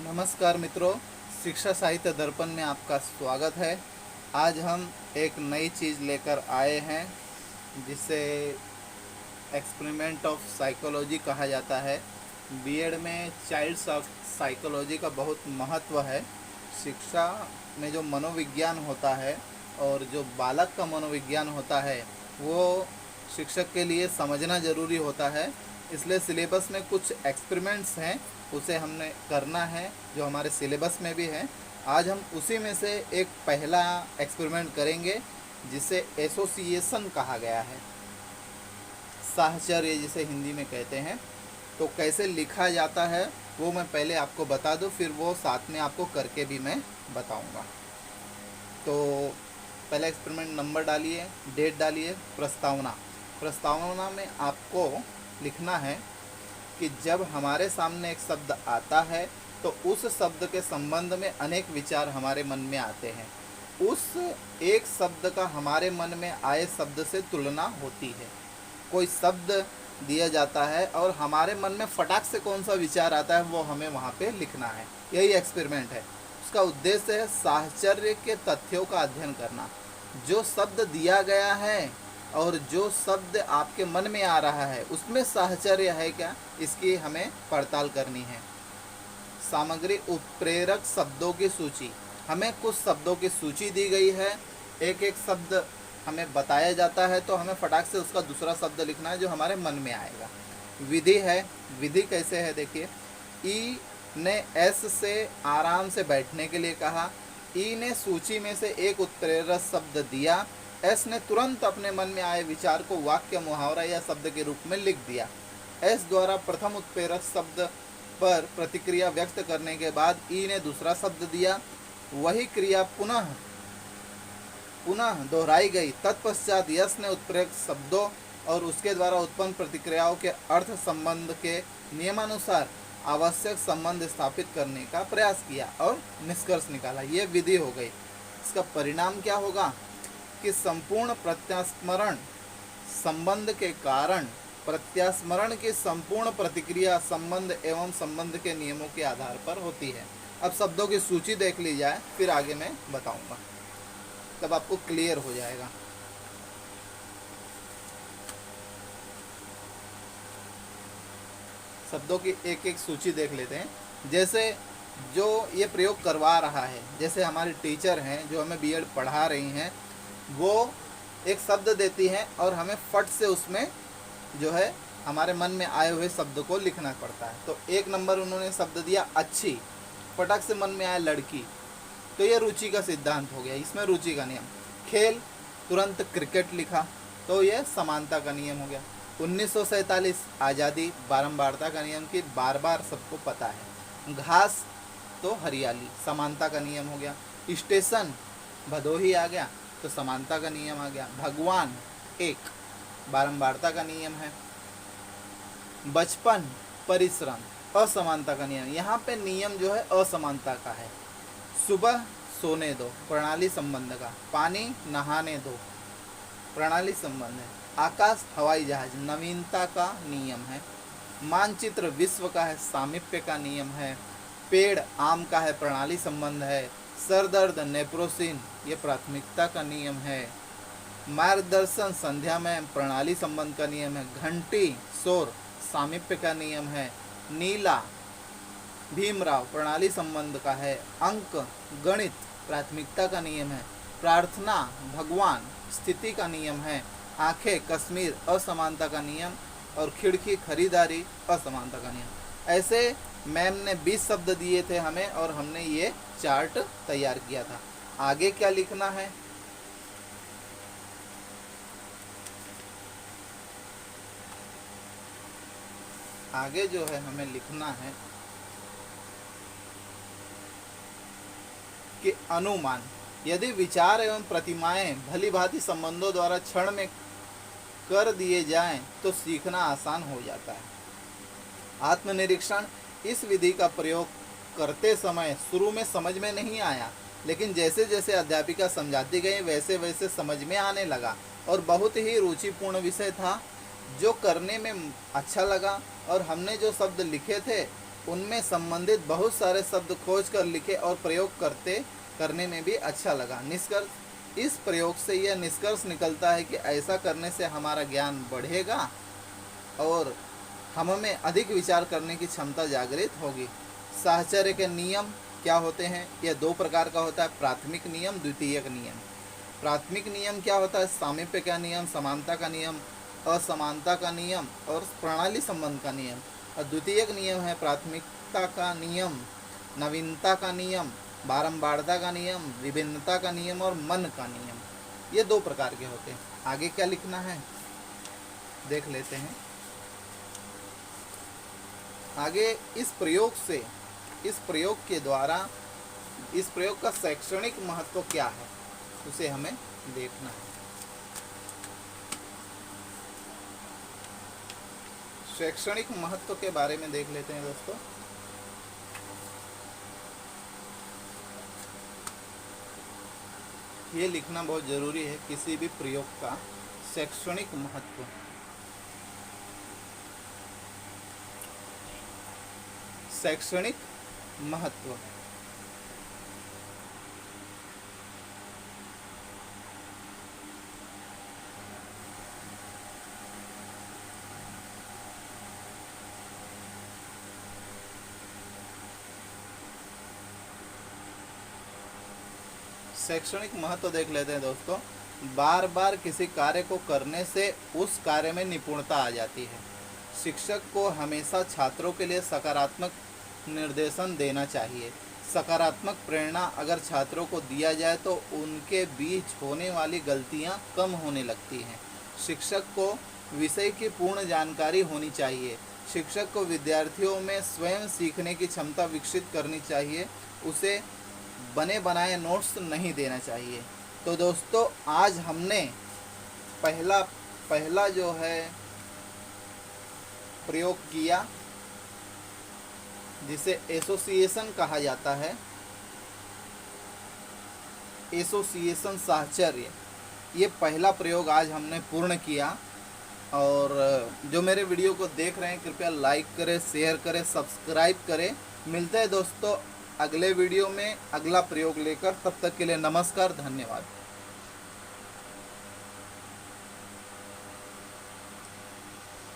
नमस्कार मित्रों, शिक्षा साहित्य दर्पण में आपका स्वागत है। आज हम एक नई चीज़ लेकर आए हैं जिसे एक्सपेरिमेंट ऑफ साइकोलॉजी कहा जाता है। बीएड में चाइल्ड साइकोलॉजी का बहुत महत्व है। शिक्षा में जो मनोविज्ञान होता है और जो बालक का मनोविज्ञान होता है वो शिक्षक के लिए समझना ज़रूरी होता है। इसलिए सिलेबस में कुछ एक्सपेरिमेंट्स हैं, उसे हमने करना है जो हमारे सिलेबस में भी है। आज हम उसी में से एक पहला एक्सपेरिमेंट करेंगे जिसे एसोसिएशन कहा गया है, साहचर्य जिसे हिंदी में कहते हैं। तो कैसे लिखा जाता है वो मैं पहले आपको बता दूं, फिर वो साथ में आपको करके भी मैं बताऊंगा। तो पहले एक्सपेरिमेंट नंबर डालिए, डेट डालिए, प्रस्तावना। प्रस्तावना में आपको लिखना है कि जब हमारे सामने एक शब्द आता है तो उस शब्द के संबंध में अनेक विचार हमारे मन में आते हैं। उस एक शब्द का हमारे मन में आए शब्द से तुलना होती है। कोई शब्द दिया जाता है और हमारे मन में फटाक से कौन सा विचार आता है वो हमें वहाँ पे लिखना है। यही एक्सपेरिमेंट है। उसका उद्देश्य है साहचर्य के तथ्यों का अध्ययन करना। जो शब्द दिया गया है और जो शब्द आपके मन में आ रहा है उसमें साहचर्य है क्या, इसकी हमें पड़ताल करनी है। सामग्री उत्प्रेरक शब्दों की सूची। हमें कुछ शब्दों की सूची दी गई है, एक एक शब्द हमें बताया जाता है तो हमें फटाक से उसका दूसरा शब्द लिखना है जो हमारे मन में आएगा। विधि है। विधि कैसे है देखिए। ई ने एस से आराम से बैठने के लिए कहा। ई ने सूची में से एक उत्प्रेरक शब्द दिया। एस ने तुरंत अपने मन में आए विचार को वाक्य, मुहावरा या शब्द के रूप में लिख दिया। एस द्वारा प्रथम उत्प्रेरक शब्द पर प्रतिक्रिया व्यक्त करने के बाद ई ने दूसरा शब्द दिया। वही क्रिया पुनः दोहराई गई। तत्पश्चात यस ने उत्प्रेरक शब्दों और उसके द्वारा उत्पन्न प्रतिक्रियाओं के अर्थ संबंध के नियमानुसार आवश्यक संबंध स्थापित करने का प्रयास किया और निष्कर्ष निकाला। ये विधि हो गई। इसका परिणाम क्या होगा कि संपूर्ण प्रत्यास्मरण संबंध के कारण प्रत्यास्मरण की संपूर्ण प्रतिक्रिया संबंध एवं संबंध के नियमों के आधार पर होती है। अब शब्दों की सूची देख ली जाए, फिर आगे मैं बताऊंगा, तब आपको क्लियर हो जाएगा। शब्दों की एक एक सूची देख लेते हैं। जैसे जो ये प्रयोग करवा रहा है, जैसे हमारी टीचर हैं जो हमें बीएड पढ़ा रही हैं, वो एक शब्द देती हैं और हमें फट से उसमें जो है हमारे मन में आए हुए शब्द को लिखना पड़ता है। तो एक नंबर उन्होंने शब्द दिया अच्छी, फटक से मन में आया लड़की, तो ये रुचि का सिद्धांत हो गया, इसमें रुचि का नियम। खेल, तुरंत क्रिकेट लिखा, तो ये समानता का नियम हो गया। 1947 आज़ादी, बारंबारता का नियम की बार बार सबको पता है। घास तो हरियाली, समानता का नियम हो गया। स्टेशन, भदोही आ गया तो समानता का नियम आ गया। भगवान, एक, बारंबारता का नियम है। बचपन, परिश्रम, असमानता का नियम। यहाँ पे नियम जो है असमानता का है। सुबह, सोने दो, प्रणाली संबंध का। पानी, नहाने दो, प्रणाली संबंध है। आकाश, हवाई जहाज, नवीनता का नियम है। मानचित्र, विश्व का है, सामीप्य का नियम है। पेड़, आम का है, प्रणाली संबंध है। सर दर्द, नेप्रोसिन, ये प्राथमिकता का नियम है। मार्गदर्शन, संध्या में, प्रणाली संबंध का नियम है। घंटी, शोर, सामीप्य का नियम है। नीला, भीमराव, प्रणाली संबंध का है। अंक, गणित, प्राथमिकता का नियम है। प्रार्थना, भगवान, स्थिति का नियम है। आंखें, कश्मीर, असमानता का नियम। और खिड़की, खरीदारी, असमानता का नियम। ऐसे मैम ने 20 शब्द दिए थे हमें और हमने ये चार्ट तैयार किया था। आगे क्या लिखना है, आगे जो है हमें लिखना है कि अनुमान, यदि विचार एवं प्रतिमाएं भली भांति संबंधों द्वारा क्षण में कर दिए जाएं तो सीखना आसान हो जाता है। आत्मनिरीक्षण, इस विधि का प्रयोग करते समय शुरू में समझ में नहीं आया, लेकिन जैसे जैसे अध्यापिका समझाती गई वैसे वैसे समझ में आने लगा और बहुत ही रुचिपूर्ण विषय था जो करने में अच्छा लगा। और हमने जो शब्द लिखे थे उनमें संबंधित बहुत सारे शब्द खोज कर लिखे और प्रयोग करने में भी अच्छा लगा। निष्कर्ष, इस प्रयोग से यह निष्कर्ष निकलता है कि ऐसा करने से हमारा ज्ञान बढ़ेगा और हम में अधिक विचार करने की क्षमता जागृत होगी। साहचर्य के नियम क्या होते हैं? यह दो प्रकार का होता है, प्राथमिक नियम, द्वितीयक नियम। प्राथमिक नियम क्या होता है? सामीप्य का नियम, समानता का नियम, असमानता का नियम और प्रणाली संबंध का नियम। और द्वितीयक नियम है प्राथमिकता का नियम, नवीनता का नियम, बारंबारता का नियम, विभिन्नता का नियम और मन का नियम। ये दो प्रकार के होते हैं। आगे क्या लिखना है देख लेते हैं। आगे इस प्रयोग के द्वारा इस प्रयोग का शैक्षणिक महत्व क्या है उसे हमें देखना है। शैक्षणिक महत्व के बारे में देख लेते हैं दोस्तों। ये लिखना बहुत जरूरी है, किसी भी प्रयोग का शैक्षणिक महत्व। शैक्षणिक महत्व शैक्षणिक महत्व देख लेते हैं दोस्तों। बार बार किसी कार्य को करने से उस कार्य में निपुणता आ जाती है। शिक्षक को हमेशा छात्रों के लिए सकारात्मक निर्देशन देना चाहिए। सकारात्मक प्रेरणा अगर छात्रों को दिया जाए तो उनके बीच होने वाली गलतियां कम होने लगती हैं। शिक्षक को विषय की पूर्ण जानकारी होनी चाहिए। शिक्षक को विद्यार्थियों में स्वयं सीखने की क्षमता विकसित करनी चाहिए। उसे बने बनाए नोट्स नहीं देना चाहिए। तो दोस्तों आज हमने पहला जो है प्रयोग किया जिसे एसोसिएशन कहा जाता है, एसोसिएशन साहचर्य। ये पहला प्रयोग आज हमने पूर्ण किया। और जो मेरे वीडियो को देख रहे हैं कृपया लाइक करें, शेयर करें, सब्सक्राइब करें। मिलते हैं दोस्तों अगले वीडियो में अगला प्रयोग लेकर। तब तक के लिए नमस्कार, धन्यवाद।